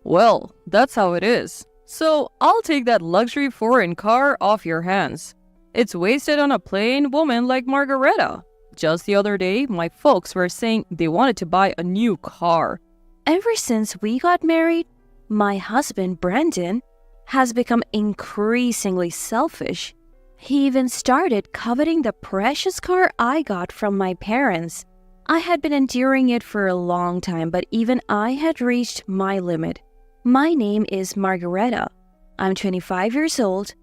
Well, that's how it is. So I'll take that luxury foreign car off your hands. It's wasted on a plain woman like Margareta. Just the other day, my folks were saying they wanted to buy a new car. Ever since we got married, my husband, Brandon, has become increasingly selfish. He even started coveting the precious car I got from my parents. I had been enduring it for a long time, but even I had reached my limit. My name is Margareta. I'm 25 years old.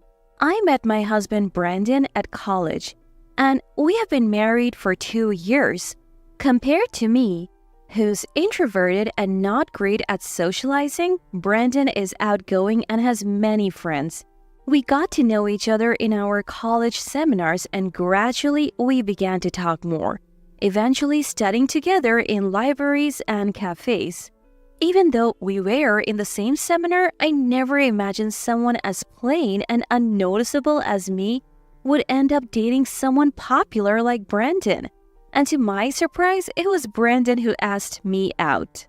I met my husband Brandon at college, and we have been married for 2 years. Compared to me, who's introverted and not great at socializing, Brandon is outgoing and has many friends. We got to know each other in our college seminars, and gradually we began to talk more, eventually studying together in libraries and cafes. Even though we were in the same seminar, I never imagined someone as plain and unnoticeable as me would end up dating someone popular like Brandon. And to my surprise, it was Brandon who asked me out.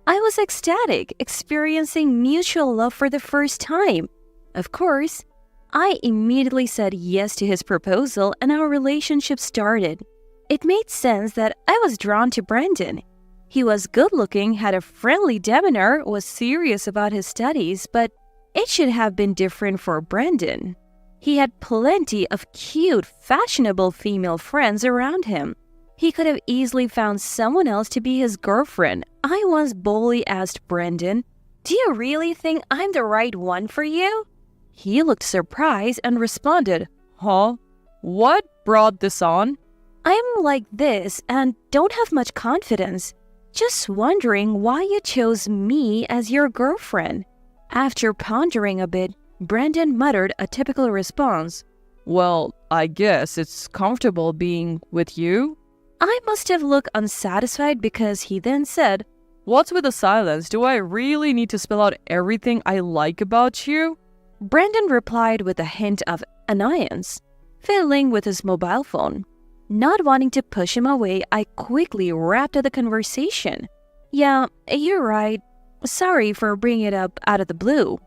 I was ecstatic, experiencing mutual love for the first time. Of course, I immediately said yes to his proposal, and our relationship started. It made sense that I was drawn to Brandon. He was good-looking, had a friendly demeanor, was serious about his studies, but it should have been different for Brandon. He had plenty of cute, fashionable female friends around him. He could have easily found someone else to be his girlfriend. I once boldly asked Brandon, "Do you really think I'm the right one for you?" He looked surprised and responded, Huh? What brought this on? "I'm like this and don't have much confidence. Just wondering why you chose me as your girlfriend." After pondering a bit, Brandon muttered a typical response. Well, I guess it's comfortable being with you. I must have looked unsatisfied because he then said, What's with the silence? Do I really need to spell out everything I like about you? Brandon replied with a hint of annoyance, fiddling with his mobile phone. Not wanting to push him away, I quickly wrapped up the conversation. "Yeah, you're right. Sorry for bringing it up out of the blue."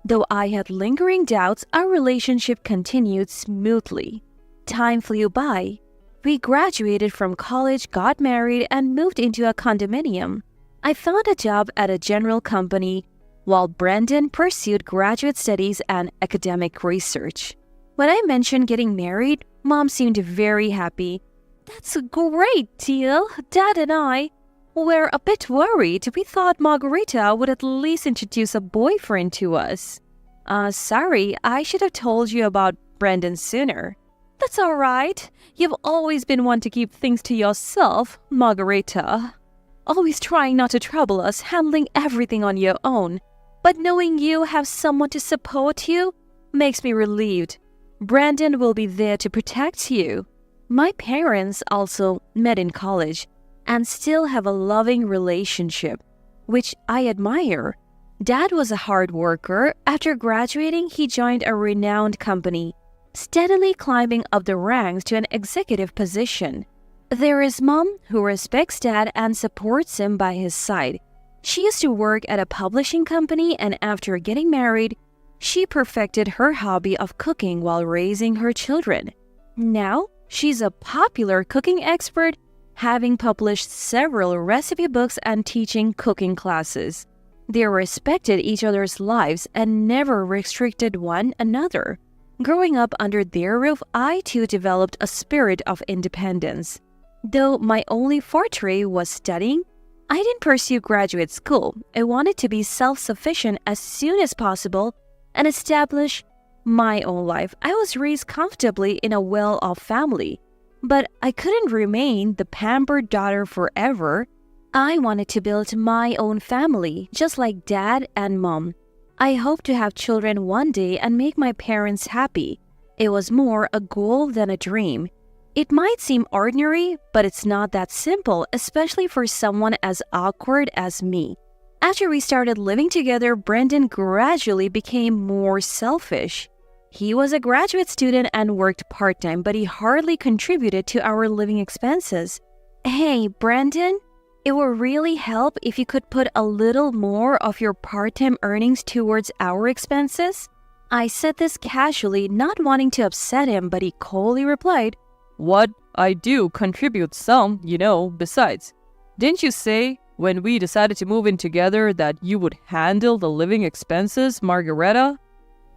Though I had lingering doubts, our relationship continued smoothly. Time flew by. We graduated from college, got married, and moved into a condominium. I found a job at a general company, while Brandon pursued graduate studies and academic research. When I mentioned getting married, Mom seemed very happy. "That's a great deal. Dad and I were a bit worried. We thought Margarita would at least introduce a boyfriend to us." Sorry, I should have told you about Brandon sooner." "That's all right. You've always been one to keep things to yourself, Margarita. Always trying not to trouble us, handling everything on your own. But knowing you have someone to support you makes me relieved. Brandon will be there to protect you." My parents also met in college and still have a loving relationship, which I admire. Dad was a hard worker. After graduating, he joined a renowned company, steadily climbing up the ranks to an executive position. There is Mom, who respects Dad and supports him by his side. She used to work at a publishing company, and after getting married, she perfected her hobby of cooking while raising her children. Now, she's a popular cooking expert, having published several recipe books and teaching cooking classes. They respected each other's lives and never restricted one another. Growing up under their roof, I too developed a spirit of independence. Though my only forte was studying, I didn't pursue graduate school. I wanted to be self-sufficient as soon as possible and establish my own life. I was raised comfortably in a well-off family, but I couldn't remain the pampered daughter forever. I wanted to build my own family, just like Dad and Mom. I hope to have children one day and make my parents happy. It was more a goal than a dream. It might seem ordinary, but it's not that simple, especially for someone as awkward as me. After we started living together, Brandon gradually became more selfish. He was a graduate student and worked part-time, but he hardly contributed to our living expenses. "Hey, Brandon, It would really help if you could put a little more of your part-time earnings towards our expenses. I said this casually, not wanting to upset him, but he coldly replied, What? I do contribute some, besides. Didn't you say, when we decided to move in together, that you would handle the living expenses, Margareta?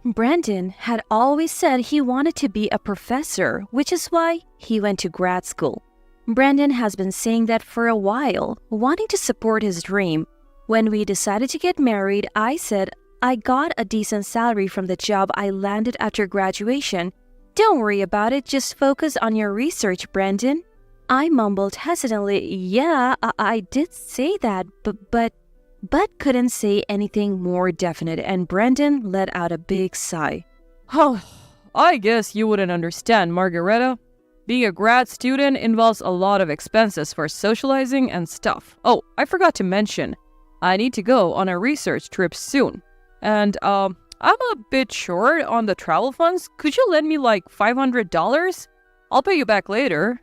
Brandon had always said he wanted to be a professor, which is why he went to grad school. Brandon has been saying that for a while, wanting to support his dream. When we decided to get married, I said, I got a decent salary from the job I landed after graduation. Don't worry about it, just focus on your research, Brandon. I mumbled hesitantly, yeah, I did say that, but couldn't say anything more definite, and Brandon let out a big sigh. Oh, I guess you wouldn't understand, Margareta. Being a grad student involves a lot of expenses for socializing and stuff. Oh, I forgot to mention, I need to go on a research trip soon. And, I'm a bit short on the travel funds. Could you lend me like $500? I'll pay you back later.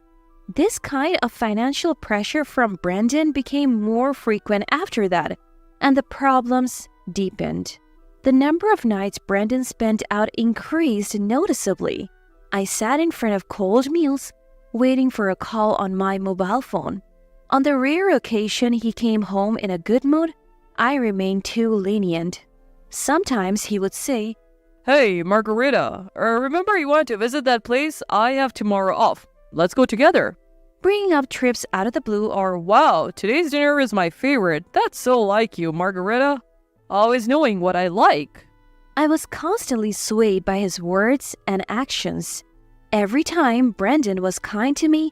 This kind of financial pressure from Brandon became more frequent after that, and the problems deepened. The number of nights Brandon spent out increased noticeably. I sat in front of cold meals, waiting for a call on my mobile phone. On the rare occasion he came home in a good mood, I remained too lenient. Sometimes he would say, Hey, Margareta, remember you wanted to visit that place? I have tomorrow off. Let's go together. Bringing up trips out of the blue, Or, wow, today's dinner is my favorite. That's so like you, Margareta. Always knowing what I like. I was constantly swayed by his words and actions. Every time Brandon was kind to me,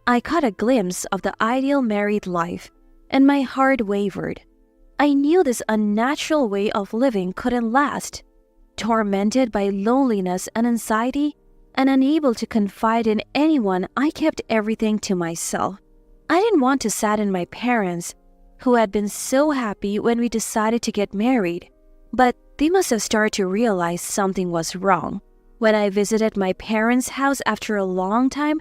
I caught a glimpse of the ideal married life, and my heart wavered. I knew this unnatural way of living couldn't last. Tormented by loneliness and anxiety, and unable to confide in anyone, I kept everything to myself. I didn't want to sadden my parents, who had been so happy when we decided to get married, but they must have started to realize something was wrong. When I visited my parents' house after a long time,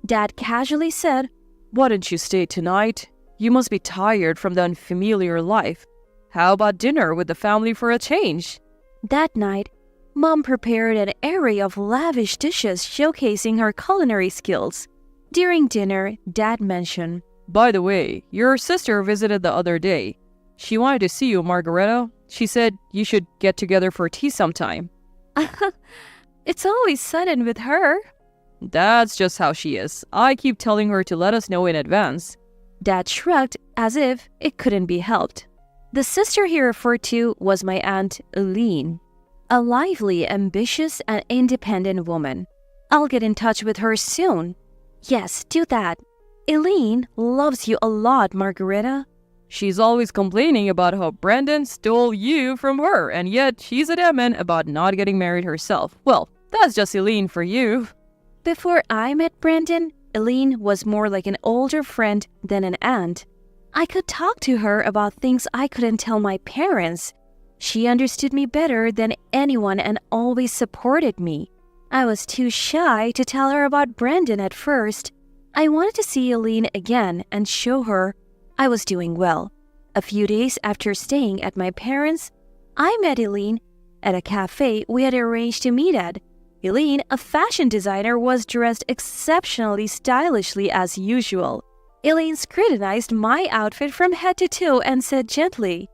Dad casually said, Why don't you stay tonight? You must be tired from the unfamiliar life. How about dinner with the family for a change? That night, Mom prepared an array of lavish dishes showcasing her culinary skills. During dinner, Dad mentioned, By the way, your sister visited the other day. She wanted to see you, Margareta. She said you should get together for tea sometime. It's always sudden with her. That's just how she is. I keep telling her to let us know in advance. Dad shrugged as if it couldn't be helped. The sister he referred to was my aunt Eileen, a lively, ambitious, and independent woman. I'll get in touch with her soon. Yes, do that. Eileen loves you a lot, Margareta. She's always complaining about how Brandon stole you from her, and yet she's adamant about not getting married herself. Well, that's just Eileen for you. Before I met Brandon, Eileen was more like an older friend than an aunt. I could talk to her about things I couldn't tell my parents. She understood me better than anyone and always supported me. I was too shy to tell her about Brandon at first. I wanted to see Eileen again and show her I was doing well. A few days after staying at my parents', I met Eileen at a cafe we had arranged to meet at. Eileen, a fashion designer, was dressed exceptionally stylishly as usual. Eileen scrutinized my outfit from head to toe and said gently,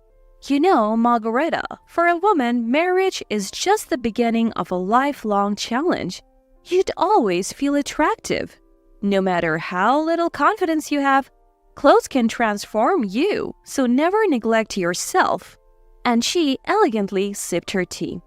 You know, Margareta, for a woman, marriage is just the beginning of a lifelong challenge. You'd always feel attractive. No matter how little confidence you have, clothes can transform you, so never neglect yourself. And she elegantly sipped her tea.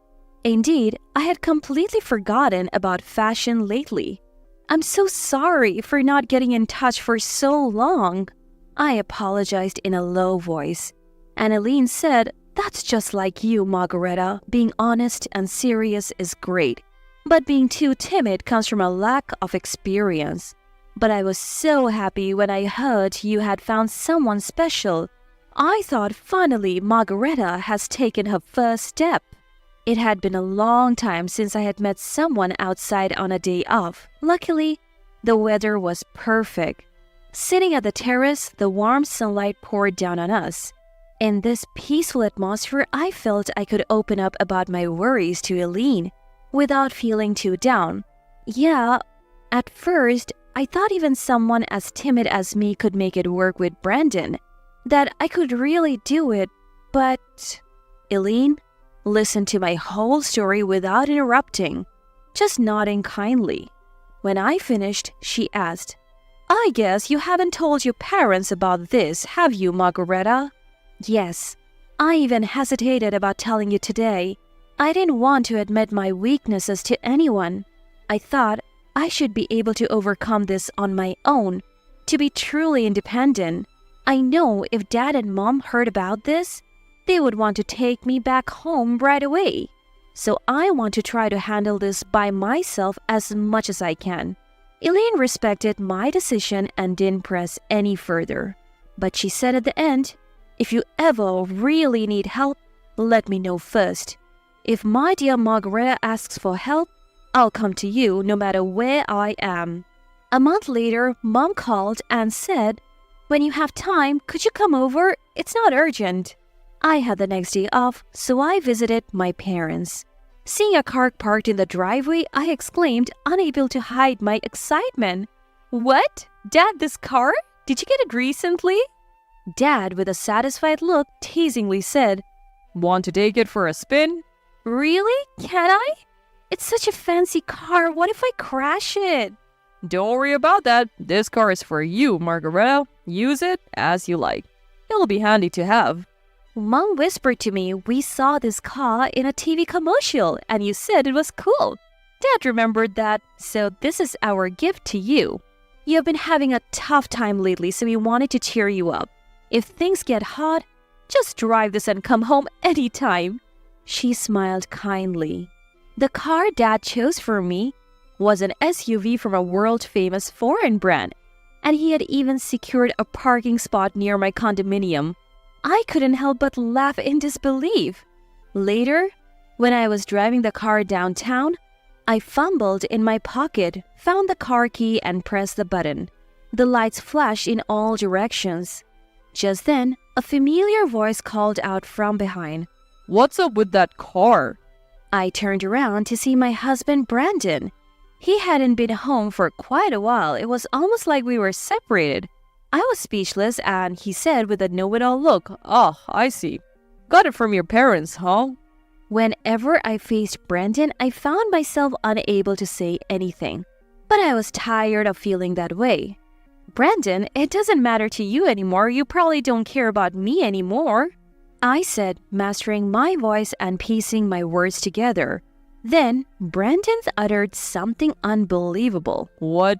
Indeed, I had completely forgotten about fashion lately. I'm so sorry for not getting in touch for so long. I apologized in a low voice. And Eileen said, That's just like you, Margareta. Being honest and serious is great. But being too timid comes from a lack of experience. But I was so happy when I heard you had found someone special. I thought finally Margareta has taken her first step. It had been a long time since I had met someone outside on a day off. Luckily, the weather was perfect. Sitting at the terrace, the warm sunlight poured down on us. In this peaceful atmosphere, I felt I could open up about my worries to Eileen without feeling too down. Yeah, at first, I thought even someone as timid as me could make it work with Brandon, that I could really do it, but Eileen listened to my whole story without interrupting, just nodding kindly. When I finished, she asked, "I guess you haven't told your parents about this, have you, Margareta?" "Yes. I even hesitated about telling you today. I didn't want to admit my weaknesses to anyone. I thought I should be able to overcome this on my own, to be truly independent. I know if Dad and Mom heard about this, they would want to take me back home right away. So I want to try to handle this by myself as much as I can." Eileen respected my decision and didn't press any further. But she said at the end, "If you ever really need help, let me know first. If my dear Margareta asks for help, I'll come to you no matter where I am." A month later, Mom called and said, "When you have time, could you come over? It's not urgent." I had the next day off, so I visited my parents. Seeing a car parked in the driveway, I exclaimed, unable to hide my excitement. "What? Dad, this car? Did you get it recently?" Dad, with a satisfied look, teasingly said, Want to take it for a spin? "Really? Can I? It's such a fancy car. What if I crash it?" Don't worry about that. This car is for you, Margareta. Use it as you like. It'll be handy to have. Mom whispered to me, "We saw this car in a TV commercial and you said it was cool." Dad remembered that, so this is our gift to you. You have been having a tough time lately, so we wanted to cheer you up. If things get hot, just drive this and come home anytime. She smiled kindly. The car Dad chose for me was an SUV from a world-famous foreign brand, and he had even secured a parking spot near my condominium. I couldn't help but laugh in disbelief. Later, when I was driving the car downtown, I fumbled in my pocket, found the car key and pressed the button. The lights flashed in all directions. Just then, a familiar voice called out from behind, What's up with that car? I turned around to see my husband Brandon. He hadn't been home for quite a while. It was almost like we were separated. I was speechless and he said with a know-it-all look, Oh, I see. Got it from your parents, huh? Whenever I faced Brandon, I found myself unable to say anything. But I was tired of feeling that way. "Brandon, it doesn't matter to you anymore. You probably don't care about me anymore," I said, mastering my voice and piecing my words together. Then, Brandon uttered something unbelievable. What?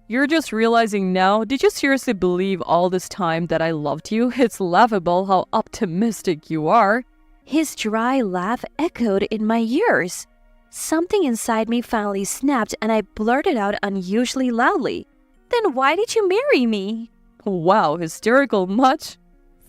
You're just realizing now? Did you seriously believe all this time that I loved you? It's laughable how optimistic you are. His dry laugh echoed in my ears. Something inside me finally snapped and I blurted out unusually loudly. "Then why did you marry me?" Wow, hysterical much?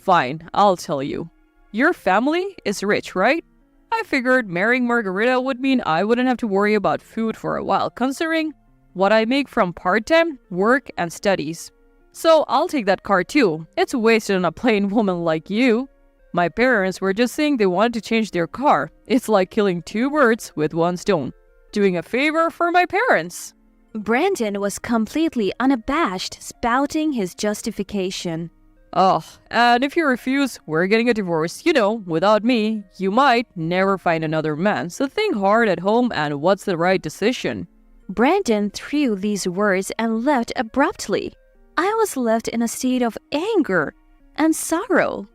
Fine, I'll tell you. Your family is rich, right? I figured marrying Margareta would mean I wouldn't have to worry about food for a while, considering what I make from part-time work and studies. So I'll take that car too. It's wasted on a plain woman like you. My parents were just saying they wanted to change their car. It's like killing two birds with one stone. Doing a favor for my parents. Brandon was completely unabashed, spouting his justification. Oh, and if you refuse, we're getting a divorce. You know, without me, you might never find another man. So think hard at home and what's the right decision. Brandon threw these words and left abruptly. I was left in a state of anger and sorrow.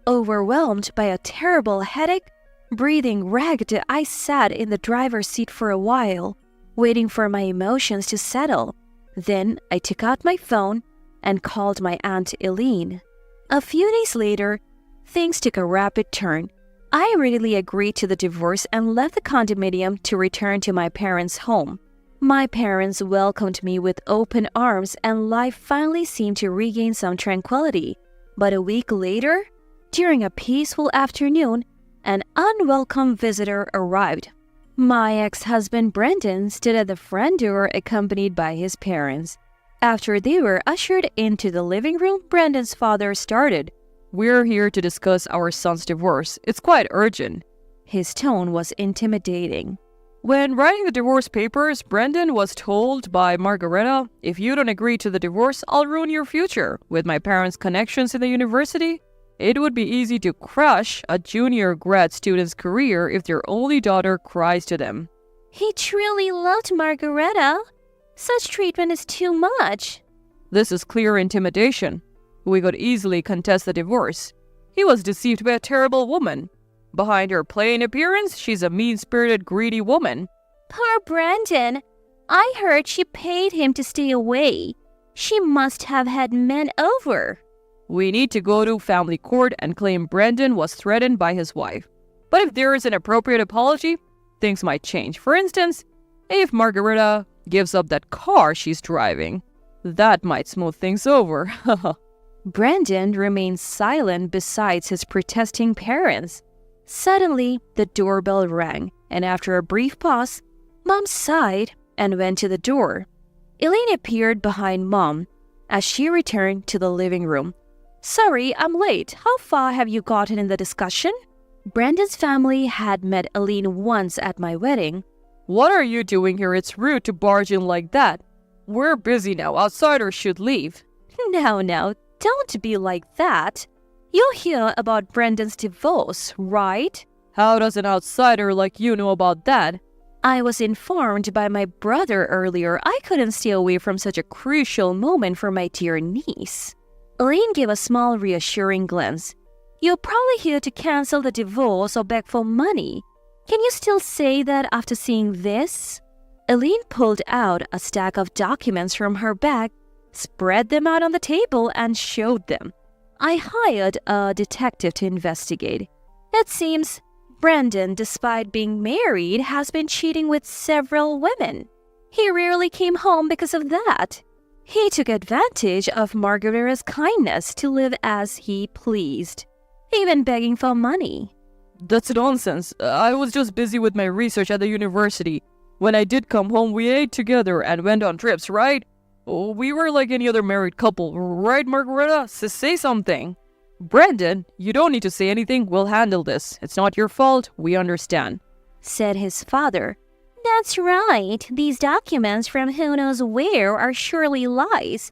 Overwhelmed by a terrible headache, breathing ragged, I sat in the driver's seat for a while, waiting for my emotions to settle. Then I took out my phone and called my Aunt Eileen. A few days later, things took a rapid turn. I readily agreed to the divorce and left the condominium to return to my parents' home. My parents welcomed me with open arms and life finally seemed to regain some tranquility. But a week later, during a peaceful afternoon, an unwelcome visitor arrived. My ex-husband Brendan stood at the front door accompanied by his parents. After they were ushered into the living room, Brandon's father started. We're here to discuss our son's divorce. It's quite urgent. His tone was intimidating. When writing the divorce papers, Brendan was told by Margareta, if you don't agree to the divorce, I'll ruin your future. With my parents' connections in the university, it would be easy to crush a junior grad student's career if their only daughter cries to them. He truly loved Margareta. Such treatment is too much. This is clear intimidation. We could easily contest the divorce. He was deceived by a terrible woman. Behind her plain appearance, she's a mean-spirited, greedy woman. Poor Brandon. I heard she paid him to stay away. She must have had men over. We need to go to family court and claim Brandon was threatened by his wife. But if there is an appropriate apology, things might change. For instance, if Margareta gives up that car she's driving, that might smooth things over. Brandon remained silent beside his protesting parents. Suddenly, the doorbell rang, and after a brief pause, Mom sighed and went to the door. Elaine appeared behind Mom as she returned to the living room. Sorry, I'm late. How far have you gotten in the discussion? Brandon's family had met Elaine once at my wedding. What are you doing here? It's rude to barge in like that. We're busy now. Outsiders should leave. Now, don't be like that. You'll hear about Brandon's divorce, right? How does an outsider like you know about that? I was informed by my brother earlier. I couldn't stay away from such a crucial moment for my dear niece. Elaine gave a small reassuring glance. You're probably here to cancel the divorce or beg for money. Can you still say that after seeing this? Elaine pulled out a stack of documents from her bag, spread them out on the table, and showed them. I hired a detective to investigate. It seems Brandon, despite being married, has been cheating with several women. He rarely came home because of that. He took advantage of Margareta's kindness to live as he pleased, even begging for money. That's nonsense. I was just busy with my research at the university. When I did come home, we ate together and went on trips, right? We were like any other married couple, right, Margareta? Say something. Brandon, you don't need to say anything. We'll handle this. It's not your fault. We understand, said his father. That's right. These documents from who knows where are surely lies.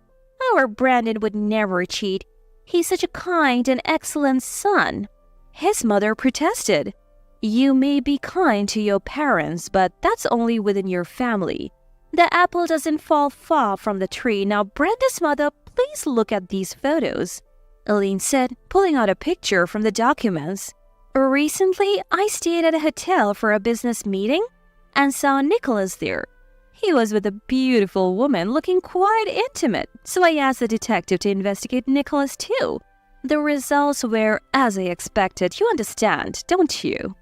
Our Brandon would never cheat. He's such a kind and excellent son. His mother protested. You may be kind to your parents, but that's only within your family. The apple doesn't fall far from the tree. Now, Brandon's mother, please look at these photos, Elaine said, pulling out a picture from the documents. Recently, I stayed at a hotel for a business meeting and saw Nicholas there. He was with a beautiful woman looking quite intimate, so I asked the detective to investigate Nicholas too. The results were as I expected. You understand, don't you?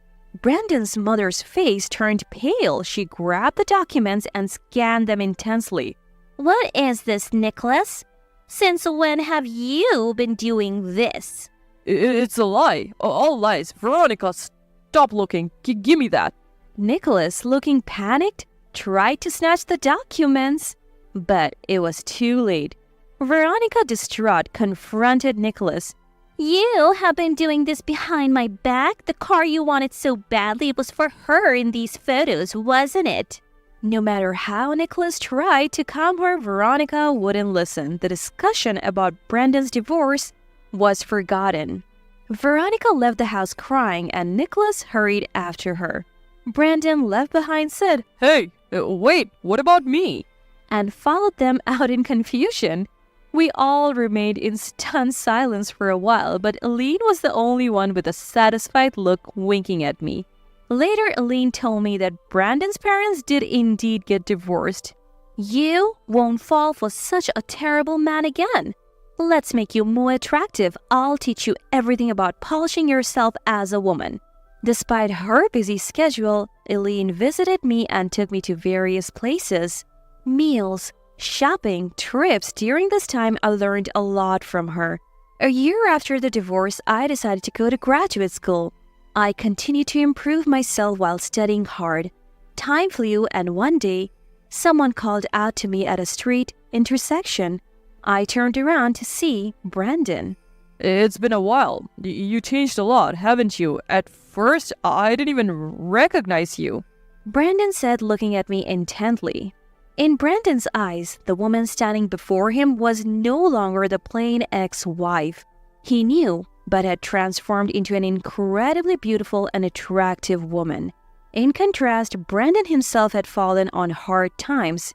Brandon's mother's face turned pale. She grabbed the documents and scanned them intensely. What is this, Nicholas? Since when have you been doing this? It's a lie. All lies. Veronica, stop looking. Give me that. Nicholas, looking panicked, tried to snatch the documents, but it was too late. Veronica, distraught, confronted Nicholas. You have been doing this behind my back? The car you wanted so badly was for her in these photos, wasn't it? No matter how Nicholas tried to calm her, Veronica wouldn't listen. The discussion about Brandon's divorce was forgotten. Veronica left the house crying, and Nicholas hurried after her. Brandon, left behind, said, Hey, wait, what about me? And followed them out in confusion. We all remained in stunned silence for a while, but Elaine was the only one with a satisfied look winking at me. Later, Elaine told me that Brandon's parents did indeed get divorced. You won't fall for such a terrible man again. Let's make you more attractive. I'll teach you everything about polishing yourself as a woman. Despite her busy schedule, Elaine visited me and took me to various places. Meals, shopping, trips. During this time, I learned a lot from her. A year after the divorce, I decided to go to graduate school. I continued to improve myself while studying hard. Time flew, and one day, someone called out to me at a street intersection. I turned around to see Brandon. It's been a while. You changed a lot, haven't you? At first, I didn't even recognize you. Brandon said, looking at me intently. In Brandon's eyes, the woman standing before him was no longer the plain ex-wife he knew, but had transformed into an incredibly beautiful and attractive woman. In contrast, Brandon himself had fallen on hard times.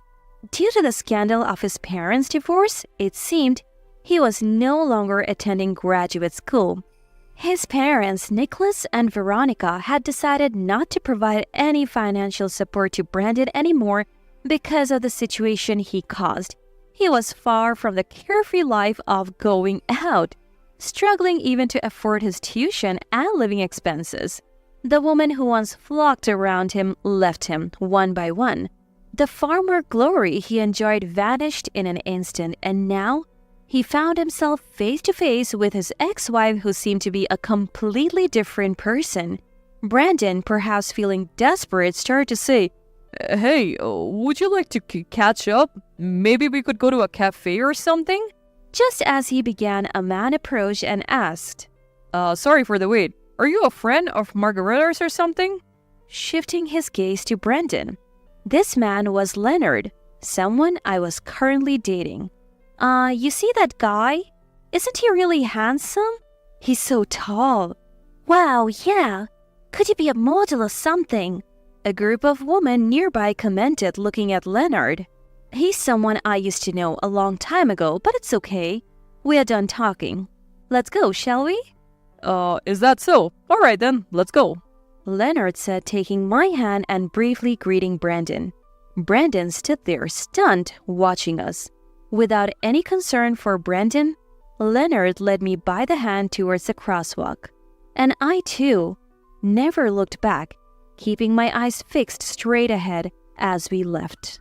Due to the scandal of his parents' divorce, it seemed he was no longer attending graduate school. His parents, Nicholas and Veronica, had decided not to provide any financial support to Brandon anymore because of the situation he caused. He was far from the carefree life of going out, struggling even to afford his tuition and living expenses. The women who once flocked around him left him one by one. The farmer glory he enjoyed vanished in an instant, and now he found himself face to face with his ex-wife, who seemed to be a completely different person. Brandon, perhaps feeling desperate, started to say, Hey, would you like to catch up? Maybe we could go to a cafe or something? Just as he began, a man approached and asked, Sorry for the wait. Are you a friend of Margaretta's or something? Shifting his gaze to Brandon. This man was Leonard, someone I was currently dating. You see that guy? Isn't he really handsome? He's so tall. Wow, yeah. Could he be a model or something? A group of women nearby commented, looking at Leonard. He's someone I used to know a long time ago, but it's okay. We are done talking. Let's go, shall we? Is that so? All right then, let's go. Leonard said, taking my hand and briefly greeting Brandon. Brandon stood there, stunned, watching us. Without any concern for Brandon, Leonard led me by the hand towards the crosswalk. And I, too, never looked back, keeping my eyes fixed straight ahead as we left.